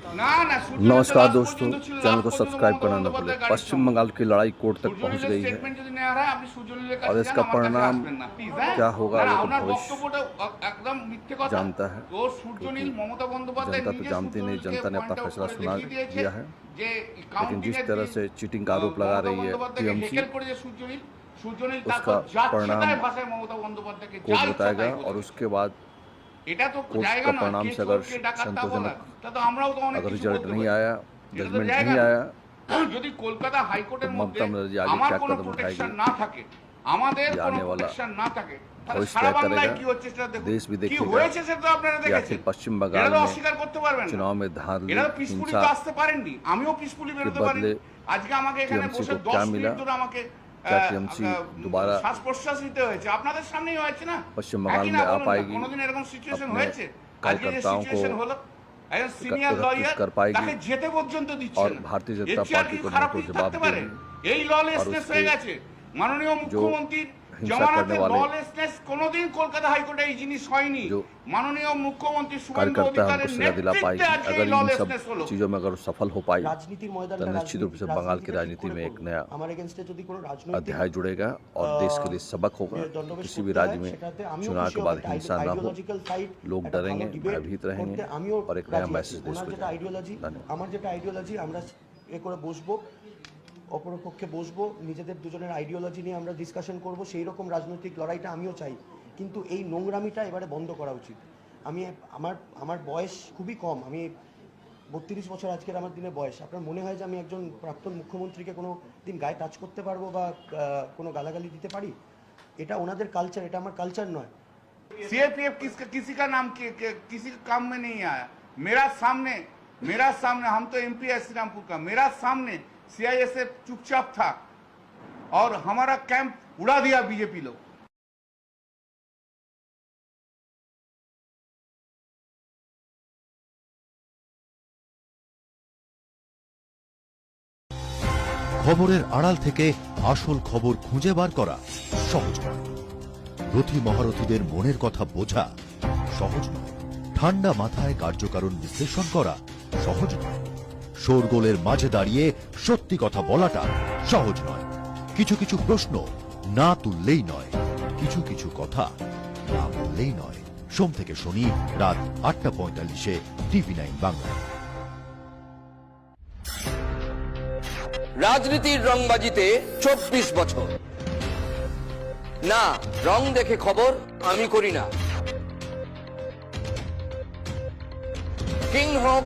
नमस्कार दोस्तों, चैनल को सब्सक्राइब करना न भूलें। पश्चिम बंगाल की लड़ाई कोर्ट तक पहुंच गई है और इसका परिणाम क्या होगा वो तो भविष्य जानता है, क्योंकि जनता तो जानती नहीं। जनता ने अपना फैसला सुना दिया है, लेकिन जिस तरह से चीटिंग का आरोप लगा रही है टीएमसी, उसका परिणाम कोर्ट बताएगा और उसके बाद कोर्ट का परिणाम से अगर संतोषजनक अगर रिजल्ट नहीं आया, जजमेंट नहीं आया, যদি কলকাতা হাইকোর্টের মধ্যে ममता बनर्जी आगे क्या कदम उठाएगी, না থাকে, আমাদের কোনো आने वाला প্রোটেকশন না থাকে, भविष्य সারা तय বাংলায় কি হচ্ছে करेगा। সেটা দেখুন। देश भी কি देखेगा হয়েছে সেটা তো আপনারা कि आखिर দেখেছেন। पश्चिम এটা बंगाल তো में অস্বীকার করতে পারবেন না। चुनाव में धांधली এরা পিসফুলি তো हिंसा আসতে পারেননি, আমিও পিসফুলি বেরোতে পারিনি। আজকে আমাকে এখানে TMC বসে को क्या 10 मिला, মিনিট ধরে আমাকে क्या TMC दोबारा শ্বাস প্রশ্বাস নিতে হয়েছে। আপনাদের সামনেই হয়েছে না, पश्चिम बंगाल में आ पाएगी, কোনোদিন এরকম সিচুয়েশন अपने হয়েছে? আজকে যে कार्यकर्ताओं সিচুয়েশন को হলো, একজন সিনিয়র লয়ার कर पाएगी তাকে যেতে পর্যন্ত দিচ্ছে और না। भारतीय এর जनता চেয়ে আর पार्टी কি को খারাপ नहीं কিছু तो जवाब থাকতে পারে? देगी। এই ললেসনেস হয়ে গেছে মাননীয় মুখ্যমন্ত্রীর हिंसा জমানাতে। करने वाले ললেসনেস কোনোদিন কলকাতা হাইকোর্টে এই জিনিস হয়নি। जो মাননীয় মুখ্যমন্ত্রী শুভেন্দু कार्यकर्ता অধিকারের हमको सजा दिला पाएगी। নেতৃত্বে আজকে अगर এই इन सब ললেসনেস হলো। चीज़ों में अगर सफल हो पाई राजनीतिर तो निश्चित रूप से बंगाल की राजनीति में एक नया अध्याय जुड़ेगा और देश के लिए सबक होगा। किसी भी राज्य में चुनाव के बाद हिंसा न हो, लोग डरेंगे, भयभीत रहेंगे और एक नया मैसेज देश को जाएगा। আমার যেটা আইডিওলজি আমরা এ করে বসবো, অপরপক্ষে বসবো, নিজেদের দুজনের আইডিওলজি নিয়ে আমরা ডিসকাশন করব। সেই রকম রাজনৈতিক লড়াইটা আমিও চাই, কিন্তু এই নোংরামিটা এবারে বন্ধ করা উচিত। আমি আমার বয়স খুবই কম, আমি 32 বছর আজকের আমার দিনে বয়স। আপনার মনে হয় যে আমি একজন প্রাক্তন মুখ্যমন্ত্রীকে কোনো দিন গায়ে টাচ করতে পারবো বা কোনো গালাগালি দিতে পারি? এটা ওনাদের কালচার, এটা আমার কালচার নয়। सीआरपीएफ किसी का नाम किसी काम में नहीं आया। मेरा सामने हम तो एमपी है श्रीरामपुर का, मेरा सामने सीआईएसएफ चुपचाप था और हमारा कैंप उड़ा दिया बीजेपी लोग। খবরের আড়াল থেকে আসল খবর খুঁজে বার করা সহজ নয়। রথী মহারথীদের মনের কথা বোঝা সহজ নয়। ঠান্ডা মাথায় কার্যকারণ বিশ্লেষণ করা সহজ নয়। শোরগোলের মাঝে দাঁড়িয়ে সত্যি কথা বলাটা সহজ নয়। কিছু কিছু প্রশ্ন না তুললেই নয়, কিছু কিছু কথা না বললেই নয়। সোম থেকে শনি রাত 8:45 TV9 বাংলায়। রাজনীতির রংবাজিতে 24 বছর না, রং দেখে খবর আমি করি না। কিং হোক